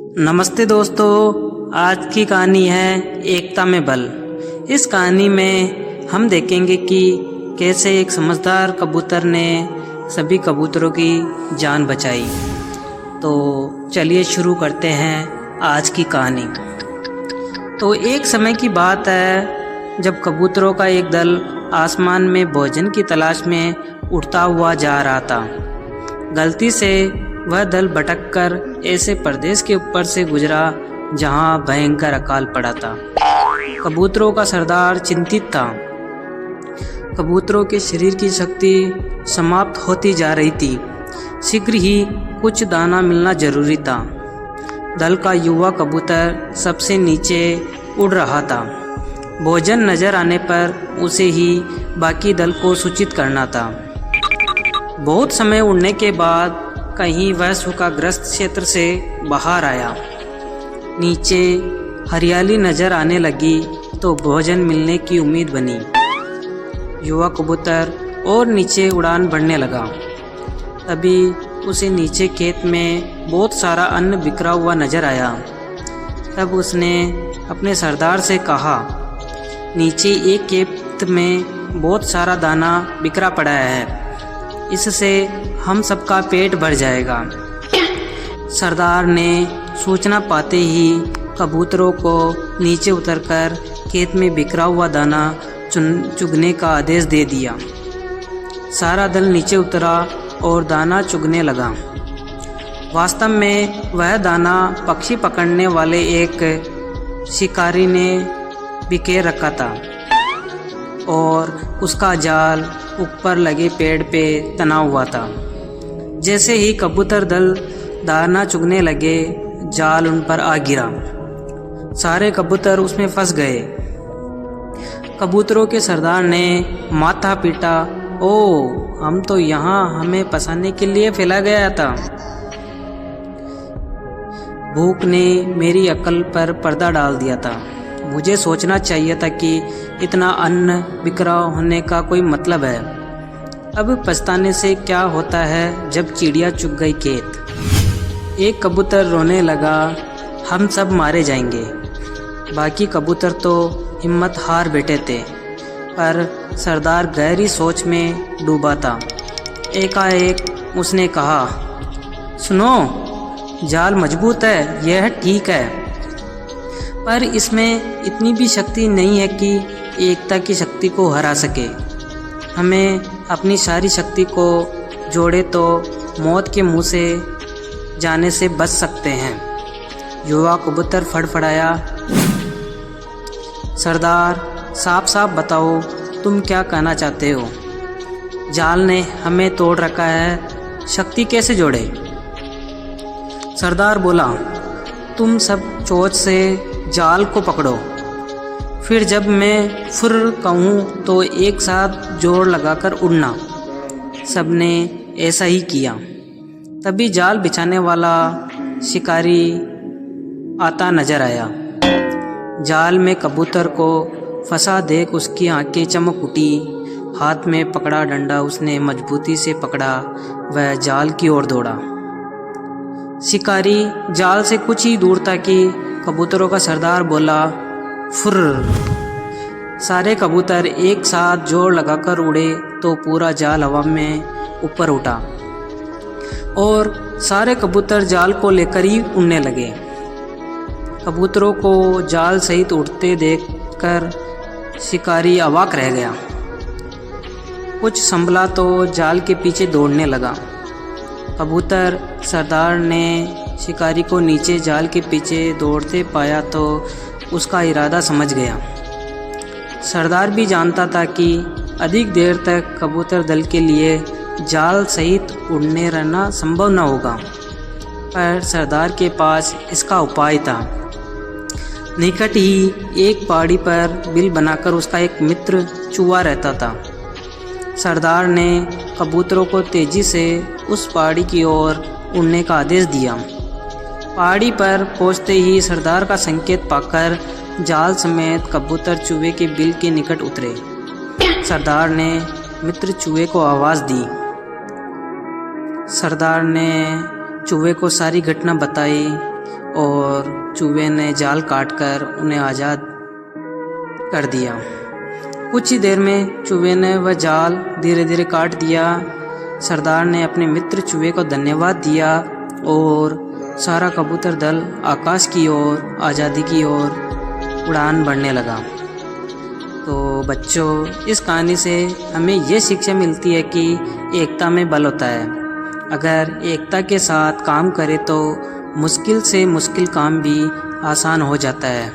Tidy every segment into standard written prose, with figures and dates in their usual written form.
नमस्ते दोस्तों, आज की कहानी है एकता में बल। इस कहानी में हम देखेंगे कि कैसे एक समझदार कबूतर ने सभी कबूतरों की जान बचाई। तो चलिए शुरू करते हैं आज की कहानी। तो एक समय की बात है जब कबूतरों का एक दल आसमान में भोजन की तलाश में उड़ता हुआ जा रहा था। गलती से वह दल भटककर ऐसे प्रदेश के ऊपर से गुजरा जहां भयंकर अकाल पड़ा था। कबूतरों का सरदार चिंतित था। कबूतरों के शरीर की शक्ति समाप्त होती जा रही थी। शीघ्र ही कुछ दाना मिलना जरूरी था। दल का युवा कबूतर सबसे नीचे उड़ रहा था। भोजन नजर आने पर उसे ही बाकी दल को सूचित करना था। बहुत समय उड़ने के बाद कहीं वह सूखाग्रस्त क्षेत्र से बाहर आया। नीचे हरियाली नजर आने लगी तो भोजन मिलने की उम्मीद बनी। युवा कबूतर और नीचे उड़ान भरने लगा। तभी उसे नीचे खेत में बहुत सारा अन्न बिखरा हुआ नजर आया। तब उसने अपने सरदार से कहा, नीचे एक खेत में बहुत सारा दाना बिखरा पड़ा है, इससे हम सबका पेट भर जाएगा। सरदार ने सूचना पाते ही कबूतरों को नीचे उतरकर खेत में बिखरा हुआ दाना चुगने का आदेश दे दिया। सारा दल नीचे उतरा और दाना चुगने लगा। वास्तव में वह दाना पक्षी पकड़ने वाले एक शिकारी ने बिखेर रखा था और उसका जाल ऊपर लगे पेड़ पे तना हुआ था। जैसे ही कबूतर दल दाना चुगने लगे, जाल उन पर आ गिरा। सारे कबूतर उसमें फंस गए। कबूतरों के सरदार ने माथा पीटा, ओ हम तो यहाँ हमें फंसाने के लिए फैला गया था। भूख ने मेरी अक्ल पर पर्दा डाल दिया था। मुझे सोचना चाहिए था कि इतना अन्न बिखरा होने का कोई मतलब है। अब पछताने से क्या होता है जब चिड़िया चुग गई खेत। एक कबूतर रोने लगा, हम सब मारे जाएंगे। बाकी कबूतर तो हिम्मत हार बैठे थे, पर सरदार गहरी सोच में डूबा था। एकाएक उसने कहा, सुनो, जाल मजबूत है, यह ठीक है, पर इसमें इतनी भी शक्ति नहीं है कि एकता की शक्ति को हरा सके। हमें अपनी सारी शक्ति को जोड़े तो मौत के मुंह से जाने से बच सकते हैं। युवा कबूतर फड़फड़ाया, सरदार साफ साफ बताओ तुम क्या कहना चाहते हो। जाल ने हमें तोड़ रखा है, शक्ति कैसे जोड़े। सरदार बोला, तुम सब चोंच से जाल को पकड़ो, फिर जब मैं फुर कहूँ तो एक साथ जोर लगाकर उड़ना। सबने ऐसा ही किया। तभी जाल बिछाने वाला शिकारी आता नजर आया। जाल में कबूतर को फंसा देख उसकी आंखें चमक उठी। हाथ में पकड़ा डंडा उसने मजबूती से पकड़ा। वह जाल की ओर दौड़ा। शिकारी जाल से कुछ ही दूर था कि कबूतरों का सरदार बोला, फुर्र। सारे कबूतर एक साथ जोर लगाकर उड़े तो पूरा जाल हवा में ऊपर उठा और सारे कबूतर जाल को लेकर ही उड़ने लगे। कबूतरों को जाल सहित उड़ते देखकर शिकारी अवाक रह गया। कुछ संभला तो जाल के पीछे दौड़ने लगा। कबूतर सरदार ने शिकारी को नीचे जाल के पीछे दौड़ते पाया तो उसका इरादा समझ गया। सरदार भी जानता था कि अधिक देर तक कबूतर दल के लिए जाल सहित उड़ने रहना संभव न होगा, पर सरदार के पास इसका उपाय था। निकट ही एक पहाड़ी पर बिल बनाकर उसका एक मित्र चूहा रहता था। सरदार ने कबूतरों को तेजी से उस पहाड़ी की ओर उड़ने का आदेश दिया। पहाड़ी पर पहुंचते ही सरदार का संकेत पाकर जाल समेत कबूतर चूहे के बिल के निकट उतरे। सरदार ने मित्र चूहे को आवाज़ दी। सरदार ने चूहे को सारी घटना बताई और चूहे ने जाल काटकर उन्हें आज़ाद कर दिया। कुछ ही देर में चूहे ने वह जाल धीरे धीरे काट दिया। सरदार ने अपने मित्र चूहे को धन्यवाद दिया और सारा कबूतर दल आकाश की ओर, आज़ादी की ओर उड़ान भरने लगा। तो बच्चों, इस कहानी से हमें ये शिक्षा मिलती है कि एकता में बल होता है। अगर एकता के साथ काम करें तो मुश्किल से मुश्किल काम भी आसान हो जाता है।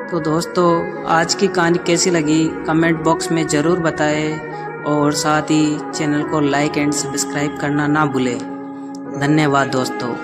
तो दोस्तों, आज की कहानी कैसी लगी कमेंट बॉक्स में ज़रूर बताएं और साथ ही चैनल को लाइक एंड सब्सक्राइब करना ना भूलें। धन्यवाद दोस्तों।